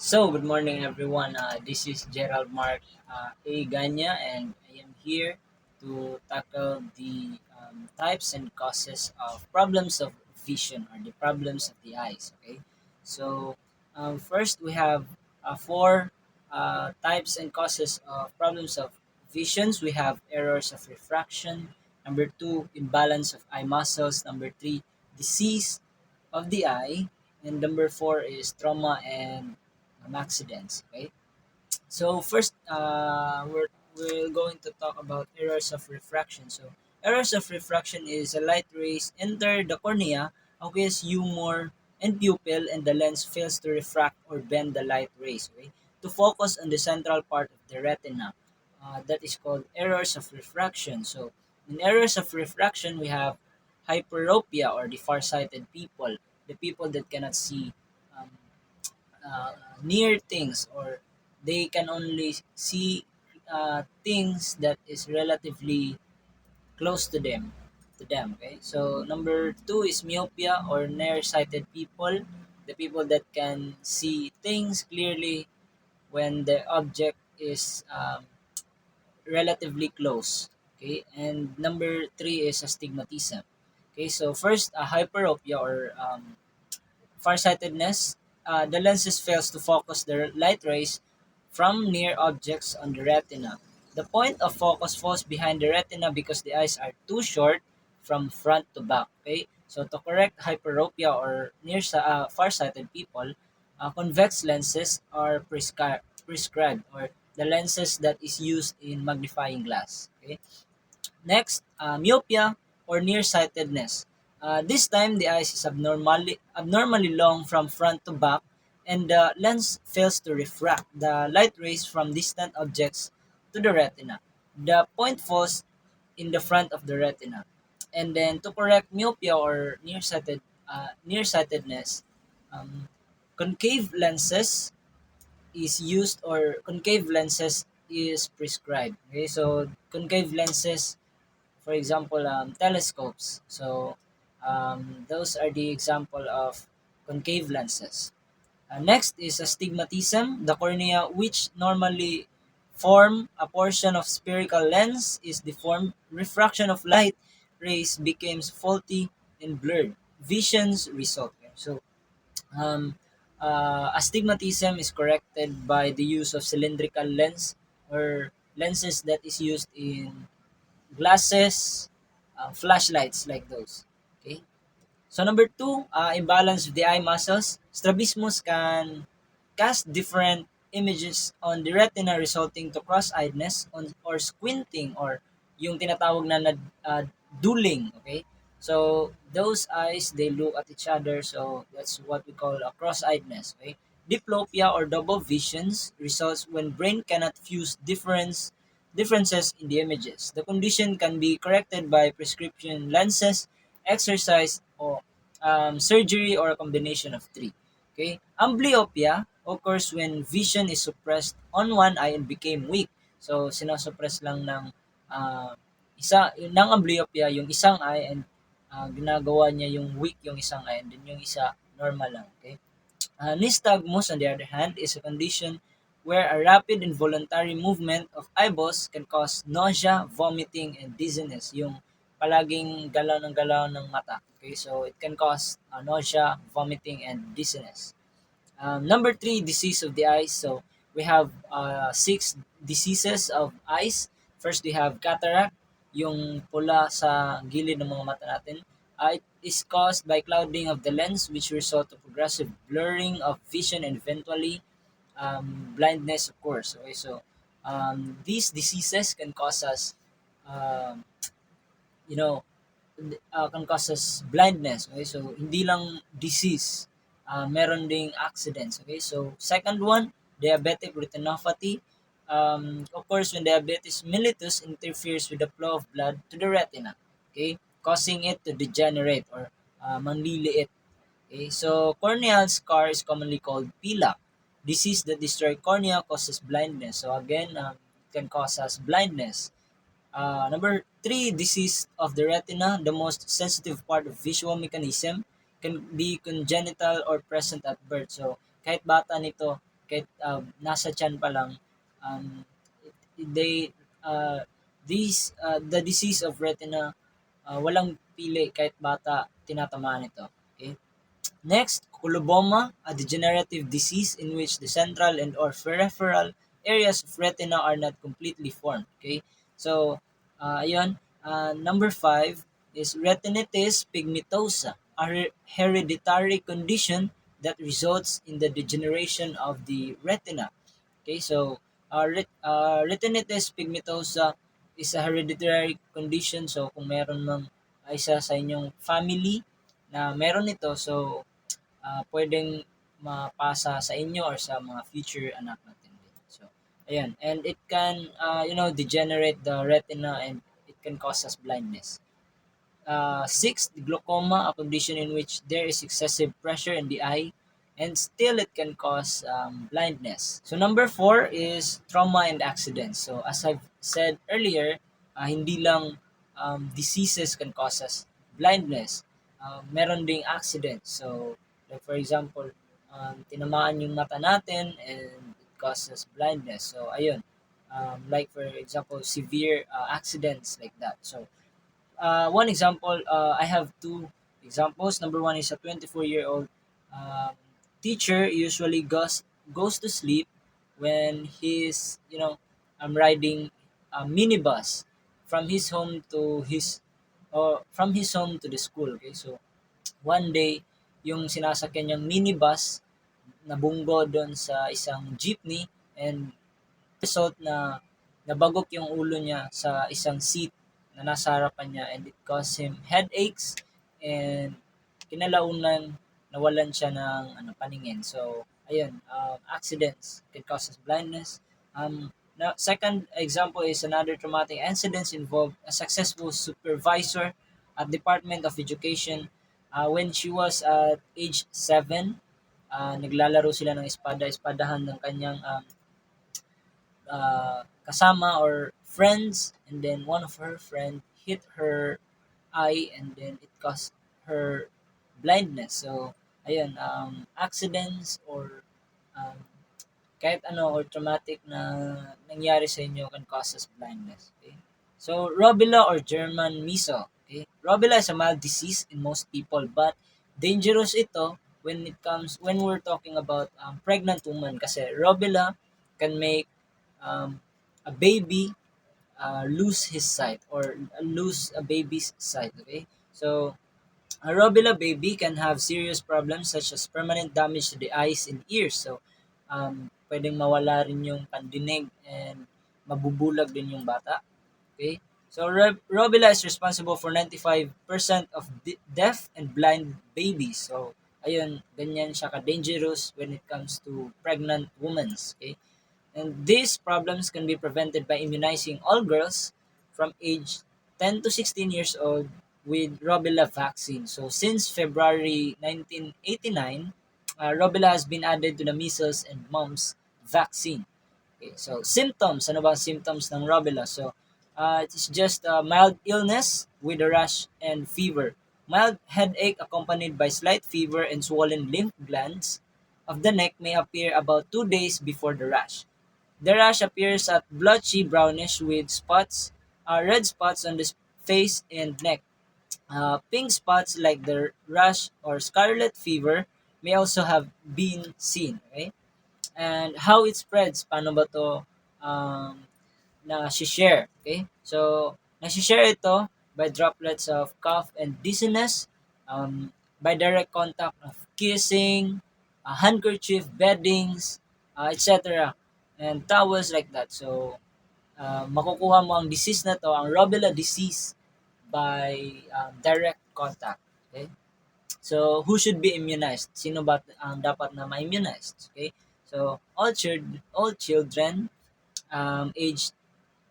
Good morning everyone. This is Gerald Mark A. Ganya, and I am here to tackle the types and causes of problems of vision or the problems of the eyes. Okay, first we have four types and causes of problems of visions. We have errors of refraction. Number two, imbalance of eye muscles. Number three, disease of the eye. And number four is trauma and accidents. Okay, so first we're going to talk about errors of refraction. So errors of refraction is a light rays enter the cornea, aqueous humor and pupil, and the lens fails to refract or bend the light rays, okay, to focus on the central part of the retina. That is called errors of refraction. So in errors of refraction, we have hyperopia, or the farsighted people, the people that cannot see um, uh, near things, or they can only see things that is relatively close to them. Okay, so number two is myopia, or nearsighted people, the people that can see things clearly when the object is relatively close. Okay, and number three is astigmatism. Okay, so first, hyperopia, or farsightedness. The lenses fails to focus the light rays from near objects on the retina. The point of focus falls behind the retina because the eyes are too short from front to back. Okay, so to correct hyperopia or farsighted people, convex lenses are prescribed, or the lenses that is used in magnifying glass. Okay, next, myopia or nearsightedness. This time, the eyes is abnormally long from front to back, and the lens fails to refract the light rays from distant objects to the retina. The point falls in the front of the retina. And then to correct myopia or nearsightedness, um, concave lenses is used, or concave lenses is prescribed. Okay, so concave lenses, for example, telescopes. So those are the example of concave lenses. Next is astigmatism. The cornea, which normally form a portion of spherical lens, is deformed. Refraction of light rays becomes faulty and blurred. Visions result. So um, astigmatism is corrected by the use of cylindrical lens, or lenses that is used in glasses, flashlights like those. Okay. So number two, imbalance of the eye muscles. Strabismus can cast different images on the retina, resulting to cross-eyedness or squinting, or yung tinatawag na duling. Okay. So those eyes, they look at each other. So that's what we call a cross-eyedness. Okay. Diplopia or double visions results when brain cannot fuse differences in the images. The condition can be corrected by prescription lenses, exercise, or surgery, or a combination of three. Okay? Amblyopia occurs when vision is suppressed on one eye and became weak. So, sinosuppress lang ng uh, ng amblyopia yung isang eye, and ginagawa niya yung weak yung isang eye, and then yung isa normal lang. Okay? Nystagmus, on the other hand, is a condition where a rapid involuntary movement of eyeballs can cause nausea, vomiting, and dizziness. Yung palaging galaw ng mata. Okay, so it can cause nausea, vomiting, and dizziness. Number three, disease of the eyes. So we have six diseases of eyes. First, we have cataract, yung pula sa gilid ng mga mata natin. It is caused by clouding of the lens, which result to progressive blurring of vision and eventually blindness, of course. Okay, so these diseases can cause us, um, you know, can cause us blindness. Okay, so hindi lang disease, meron ding accidents. Okay, so second one, diabetic retinopathy. Of course, when diabetes mellitus interferes with the flow of blood to the retina, okay, causing it to degenerate, or manliliit. Okay, so corneal scar is commonly called PLAC. Disease that destroy cornea causes blindness. So again, can cause us blindness. Number three, disease of the retina. The most sensitive part of visual mechanism can be congenital or present at birth. So kahit bata nito kahit nasa tiyan pa lang, um, they the disease of retina, walang pili, kahit bata tinatamaan ito. Okay? Next, coloboma, a degenerative disease in which the central and or peripheral areas of retina are not completely formed. Okay? So, ayun. Number 5 is retinitis pigmentosa, a hereditary condition that results in the degeneration of the retina. Okay, so retinitis pigmentosa is a hereditary condition. So, kung meron mang isa sa inyong family na meron ito, so pwedeng mapasa sa inyo or sa mga future anak natin din. So, ayan. And it can, degenerate the retina, and it can cause us blindness. Sixth, glaucoma, a condition in which there is excessive pressure in the eye, and still it can cause blindness. So number 4 is trauma and accidents. So as I've said earlier, hindi lang diseases can cause us blindness. Meron ding accidents. So like for example, tinamaan yung mata natin and it causes blindness. So ayun, like for example, severe accidents like that. So one example, I have two examples. Number one is a 24-year-old um, teacher usually goes to sleep when he's riding a minibus from his home to his or from his home to the school. Okay, so one day yung sinasakyan niyang minibus nabunggo doon sa isang jeepney, and result na nabagok yung ulo niya sa isang seat na nasa harapan niya, and it caused him headaches, and kinalaunan nawalan siya ng paningin. So ayun, accidents can cause us blindness. Now, second example is another traumatic incidents involved a successful supervisor at Department of Education. When she was at age 7, naglalaro sila ng espadahan ng kanyang kasama or friends, and then one of her friend hit her eye, and then it caused her blindness. So ayun, accidents or um, kahit ano or traumatic na nangyari sa inyo can cause us blindness. Okay? So rubella or German measles. Okay? Rubella is a mild disease in most people, but dangerous ito when we're talking about pregnant woman, kasi rubella can make a baby lose his sight or lose a baby's sight. Okay, so a rubella baby can have serious problems such as permanent damage to the eyes and ears. So pwedeng mawala rin yung pandinig and mabubulag din yung bata. Okay, so rubella is responsible for 95% of deaf and blind babies. So ayun, ganyan siya ka-dangerous when it comes to pregnant women. Okay, and these problems can be prevented by immunizing all girls from age 10 to 16 years old with rubella vaccine. So since February 1989, rubella has been added to the measles and mumps vaccine. Okay, so symptoms, ano ba ang symptoms ng rubella? So it's just a mild illness with a rash and fever. Mild headache accompanied by slight fever and swollen lymph glands of the neck may appear about 2 days before the rash. The rash appears at blotchy brownish with spots, red spots on the face and neck. Pink spots like the rash or scarlet fever may also have been seen. Okay? And how it spreads, paano ba to um, na-share? Okay? So, na-share ito by droplets of cough and dizziness, by direct contact of kissing, handkerchief, beddings, etc. And towels like that. So, makukuha mo ang disease na to, ang rubella disease, by direct contact. Okay? So, who should be immunized? Sino ba ang dapat na ma-immunized? Okay? So, all children aged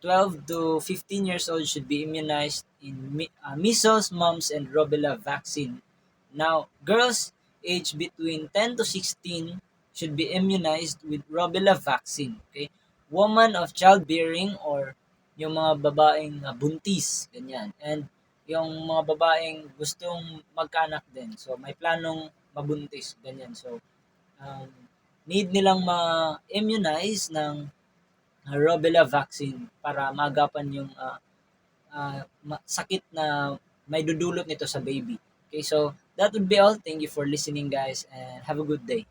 12 to 15 years old should be immunized in measles, mumps, and rubella vaccine. Now, girls aged between 10 to 16 should be immunized with rubella vaccine. Okay? Woman of childbearing or yung mga babaeng buntis, ganyan. And yung mga babaeng gustong magkaanak din. So, may planong mabuntis, ganyan. So, um, need nilang ma-immunize ng rubella vaccine para maagapan yung sakit na may dudulot nito sa baby. Okay, so that would be all. Thank you for listening, guys, and have a good day.